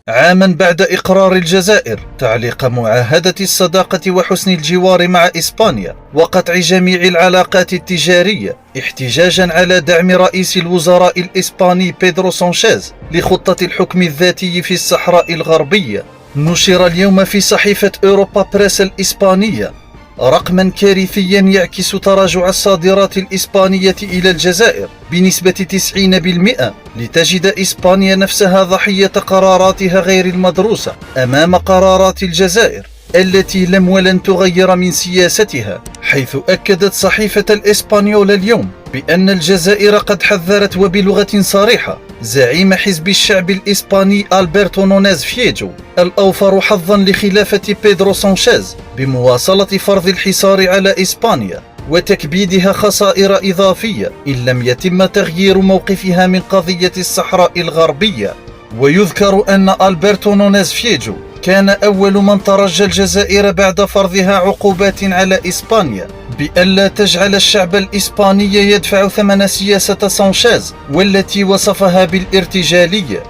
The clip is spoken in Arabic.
عاما بعد إقرار الجزائر تعليق معاهدة الصداقة وحسن الجوار مع إسبانيا وقطع جميع العلاقات التجارية احتجاجا على دعم رئيس الوزراء الإسباني بيدرو سانشيز لخطة الحكم الذاتي في الصحراء الغربية، نشر اليوم في صحيفة أوروبا بريس الإسبانية رقما كارثيا يعكس تراجع الصادرات الإسبانية إلى الجزائر بنسبة 90%، لتجد إسبانيا نفسها ضحية قراراتها غير المدروسة أمام قرارات الجزائر التي لم ولن تغير من سياستها، حيث أكدت صحيفة الإسبانيول اليوم بأن الجزائر قد حذرت وبلغة صريحة زعيم حزب الشعب الإسباني ألبرتو نونيز فييجو الأوفر حظا لخلافة بيدرو سانشيز بمواصلة فرض الحصار على إسبانيا وتكبيدها خسائر إضافية إن لم يتم تغيير موقفها من قضية الصحراء الغربية. ويذكر أن ألبرتو نونيز فييجو كان أول من ترجى الجزائر بعد فرضها عقوبات على إسبانيا بألا تجعل الشعب الإسباني يدفع ثمن سياسة سانشيز والتي وصفها بالارتجالية.